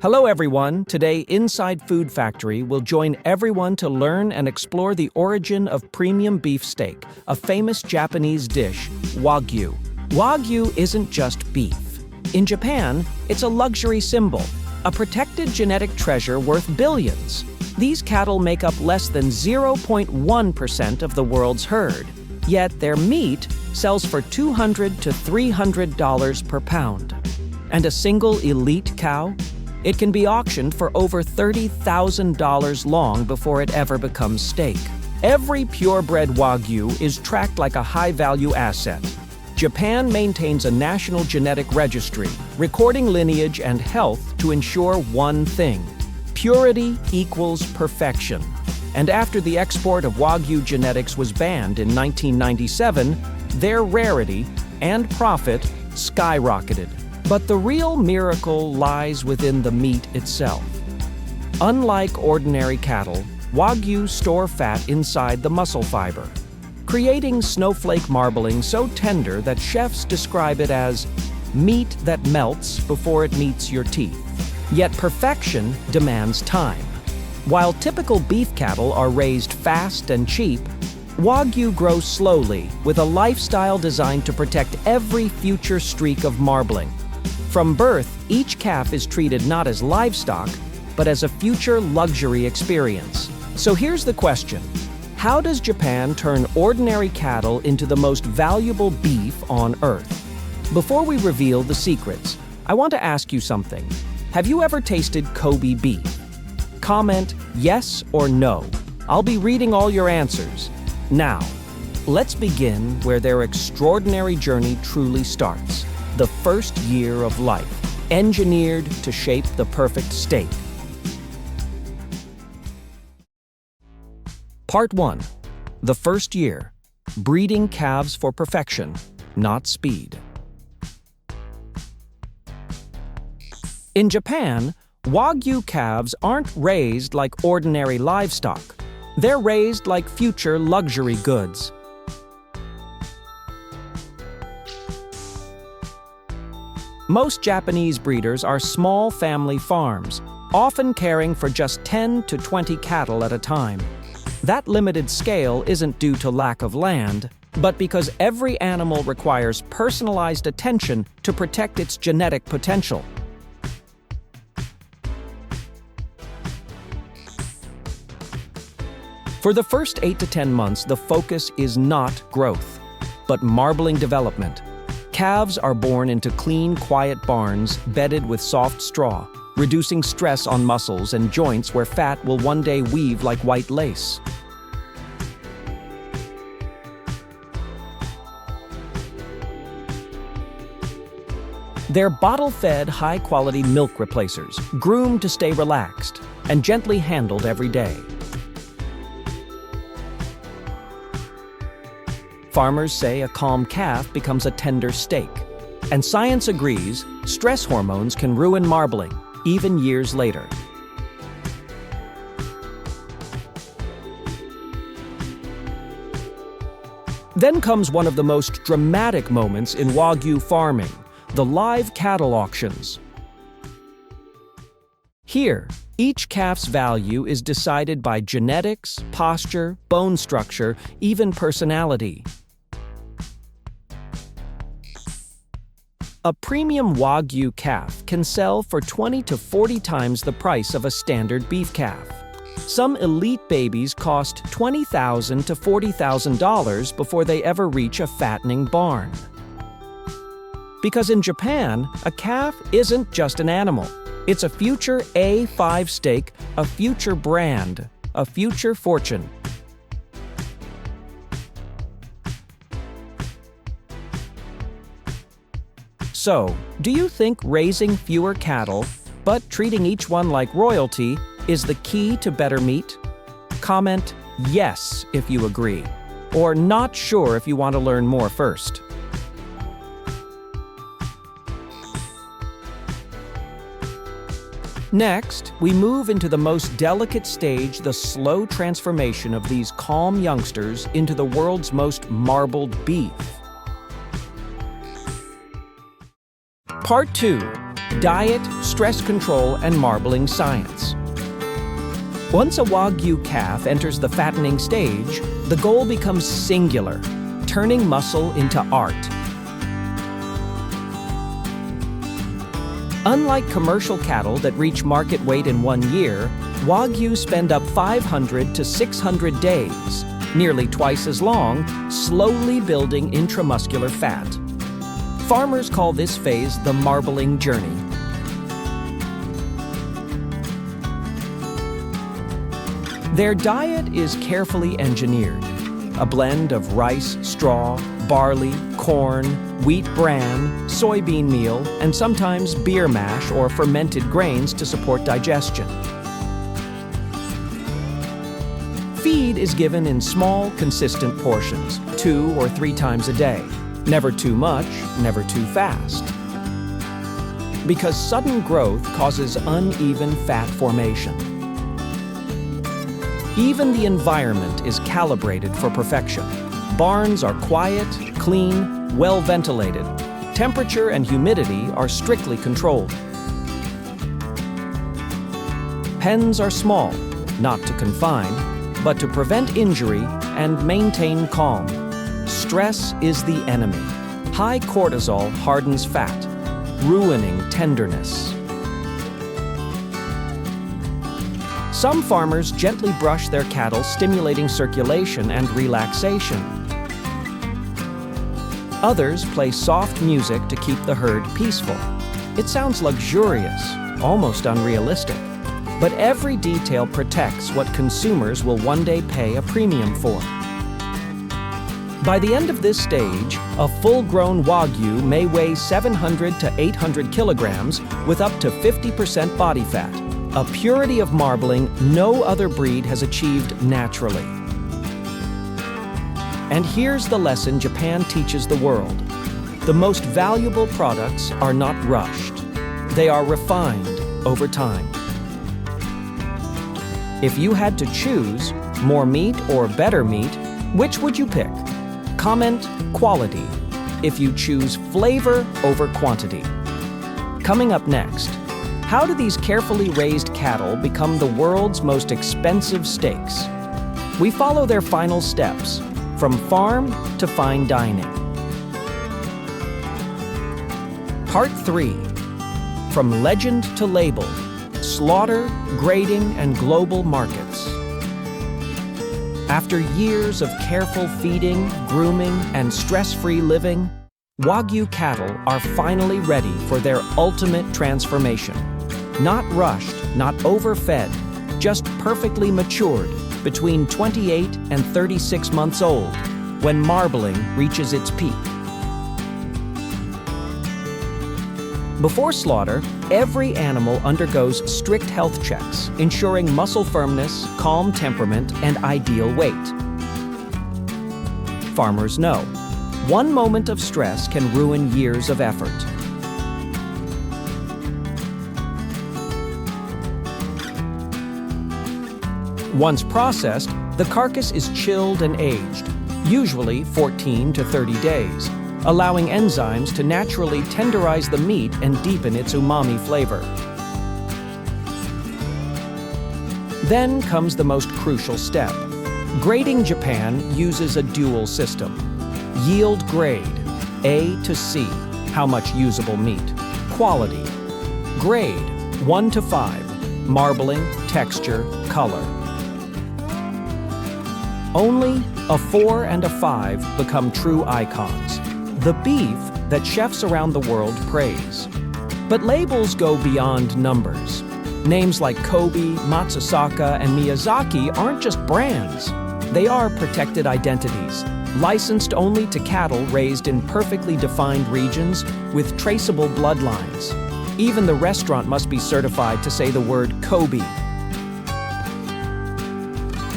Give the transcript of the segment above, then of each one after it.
Hello everyone, today Inside Food Factory will join everyone to learn and explore the origin of premium beef steak, a famous Japanese dish, Wagyu. Wagyu isn't just beef. In Japan, it's a luxury symbol, a protected genetic treasure worth billions. These cattle make up less than 0.1% of the world's herd, yet their meat sells for $200 to $300 per pound. And a single elite cow? It can be auctioned for over $30,000 long before it ever becomes steak. Every purebred Wagyu is tracked like a high-value asset. Japan maintains a national genetic registry, recording lineage and health to ensure one thing: purity equals perfection. And after the export of Wagyu genetics was banned in 1997, their rarity and profit skyrocketed. But the real miracle lies within the meat itself. Unlike ordinary cattle, Wagyu store fat inside the muscle fiber, creating snowflake marbling so tender that chefs describe it as meat that melts before it meets your teeth. Yet perfection demands time. While typical beef cattle are raised fast and cheap, Wagyu grows slowly with a lifestyle designed to protect every future streak of marbling. From birth, each calf is treated not as livestock, but as a future luxury experience. So here's the question: how does Japan turn ordinary cattle into the most valuable beef on Earth? Before we reveal the secrets, I want to ask you something. Have you ever tasted Kobe beef? Comment yes or no. I'll be reading all your answers. Now, let's begin where their extraordinary journey truly starts. The first year of life, engineered to shape the perfect steak. Part 1. The first year. Breeding calves for perfection, not speed. In Japan, Wagyu calves aren't raised like ordinary livestock. They're raised like future luxury goods. Most Japanese breeders are small family farms, often caring for just 10 to 20 cattle at a time. That limited scale isn't due to lack of land, but because every animal requires personalized attention to protect its genetic potential. For the first 8 to 10 months, the focus is not growth, but marbling development. Calves are born into clean, quiet barns bedded with soft straw, reducing stress on muscles and joints where fat will one day weave like white lace. They're bottle-fed, high-quality milk replacers, groomed to stay relaxed, and gently handled every day. Farmers say a calm calf becomes a tender steak. And science agrees, stress hormones can ruin marbling, even years later. Then comes one of the most dramatic moments in Wagyu farming, the live cattle auctions. Here, each calf's value is decided by genetics, posture, bone structure, even personality. A premium Wagyu calf can sell for 20 to 40 times the price of a standard beef calf. Some elite babies cost $20,000 to $40,000 before they ever reach a fattening barn. Because in Japan, a calf isn't just an animal. It's a future A5 steak, a future brand, a future fortune. So, do you think raising fewer cattle, but treating each one like royalty, is the key to better meat? Comment yes if you agree, or not sure if you want to learn more first. Next, we move into the most delicate stage, the slow transformation of these calm youngsters into the world's most marbled beef. Part 2. diet, stress control, and marbling science. Once a Wagyu calf enters the fattening stage, the goal becomes singular, turning muscle into art. Unlike commercial cattle that reach market weight in 1 year, Wagyu spend up 500 to 600 days, nearly twice as long, slowly building intramuscular fat. Farmers call this phase the marbling journey. Their diet is carefully engineered. A blend of rice, straw, barley, corn, wheat bran, soybean meal, and sometimes beer mash or fermented grains to support digestion. Feed is given in small, consistent portions, 2 or 3 times a day. Never too much, never too fast. Because sudden growth causes uneven fat formation. Even the environment is calibrated for perfection. Barns are quiet, clean, well ventilated. Temperature and humidity are strictly controlled. Pens are small, not to confine, but to prevent injury and maintain calm. Stress is the enemy. High cortisol hardens fat, ruining tenderness. Some farmers gently brush their cattle, stimulating circulation and relaxation. Others play soft music to keep the herd peaceful. It sounds luxurious, almost unrealistic, but every detail protects what consumers will one day pay a premium for. By the end of this stage, a full-grown Wagyu may weigh 700 to 800 kilograms with up to 50% body fat, a purity of marbling no other breed has achieved naturally. And here's the lesson Japan teaches the world. The most valuable products are not rushed. They are refined over time. If you had to choose more meat or better meat, which would you pick? Comment quality if you choose flavor over quantity. Coming up next, how do these carefully raised cattle become the world's most expensive steaks? We follow their final steps, from farm to fine dining. Part 3. From legend to label, slaughter, grading, and global markets. After years of careful feeding, grooming, and stress-free living, Wagyu cattle are finally ready for their ultimate transformation. Not rushed, not overfed, just perfectly matured between 28 and 36 months old, when marbling reaches its peak. Before slaughter, every animal undergoes strict health checks, ensuring muscle firmness, calm temperament, and ideal weight. Farmers know, one moment of stress can ruin years of effort. Once processed, the carcass is chilled and aged, usually 14 to 30 days, allowing enzymes to naturally tenderize the meat and deepen its umami flavor. Then comes the most crucial step. Grading Japan uses a dual system. Yield grade, A to C, how much usable meat. Quality, grade, 1 to 5, marbling, texture, color. Only a 4 and a 5 become true icons, the beef that chefs around the world praise. But labels go beyond numbers. Names like Kobe, Matsusaka, and Miyazaki aren't just brands. They are protected identities, licensed only to cattle raised in perfectly defined regions with traceable bloodlines. Even the restaurant must be certified to say the word Kobe.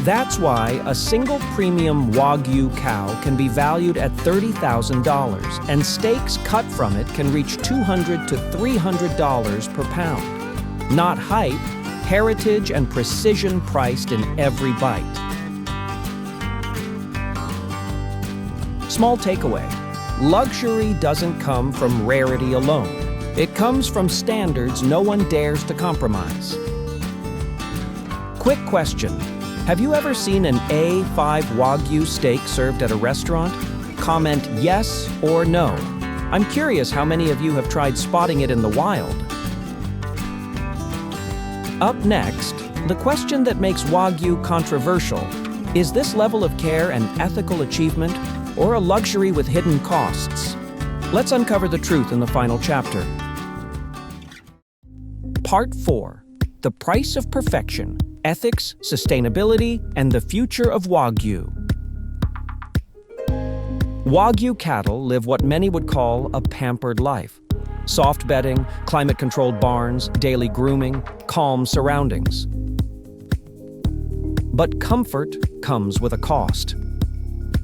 That's why a single premium Wagyu cow can be valued at $30,000, and steaks cut from it can reach $200 to $300 per pound. Not hype, heritage and precision priced in every bite. Small takeaway, luxury doesn't come from rarity alone. It comes from standards no one dares to compromise. Quick question. Have you ever seen an A5 Wagyu steak served at a restaurant? Comment yes or no. I'm curious how many of you have tried spotting it in the wild. Up next, the question that makes Wagyu controversial. Is this level of care an ethical achievement or a luxury with hidden costs? Let's uncover the truth in the final chapter. Part 4. The Price of Perfection, Ethics, Sustainability, and the Future of Wagyu. Wagyu cattle live what many would call a pampered life. Soft bedding, climate-controlled barns, daily grooming, calm surroundings. But comfort comes with a cost.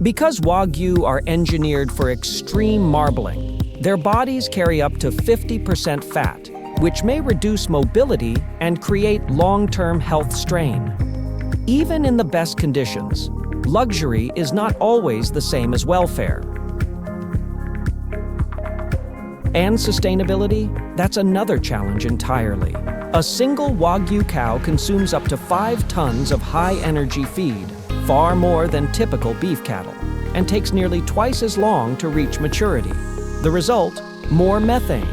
Because Wagyu are engineered for extreme marbling, their bodies carry up to 50% fat, which may reduce mobility and create long-term health strain. Even in the best conditions, luxury is not always the same as welfare. And sustainability? That's another challenge entirely. A single Wagyu cow consumes up to 5 tons of high-energy feed, far more than typical beef cattle, and takes nearly twice as long to reach maturity. The result? More methane,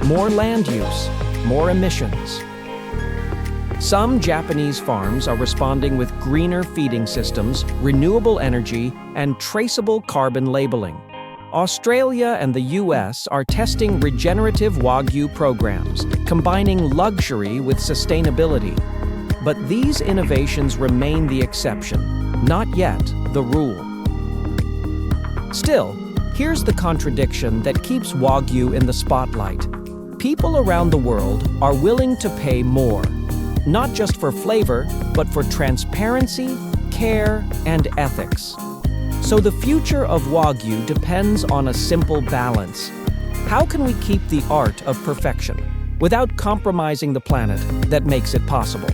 more land use, more emissions. Some Japanese farms are responding with greener feeding systems, renewable energy, and traceable carbon labeling. Australia and the US are testing regenerative Wagyu programs, combining luxury with sustainability. But these innovations remain the exception, not yet the rule. Still, here's the contradiction that keeps Wagyu in the spotlight. People around the world are willing to pay more, not just for flavor, but for transparency, care, and ethics. So the future of Wagyu depends on a simple balance. How can we keep the art of perfection without compromising the planet that makes it possible?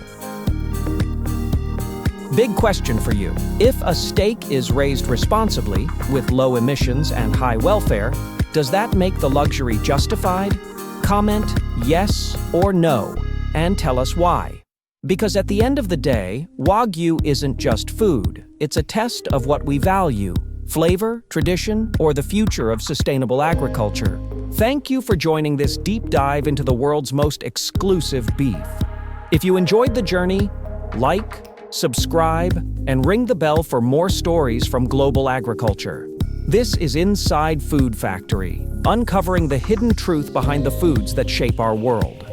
Big question for you. If a steak is raised responsibly, with low emissions and high welfare, does that make the luxury justified? Comment yes or no, and tell us why. Because at the end of the day, Wagyu isn't just food. It's a test of what we value: flavor, tradition, or the future of sustainable agriculture. Thank you for joining this deep dive into the world's most exclusive beef. If you enjoyed the journey, like, subscribe, and ring the bell for more stories from global agriculture. This is Inside Food Factory, uncovering the hidden truth behind the foods that shape our world.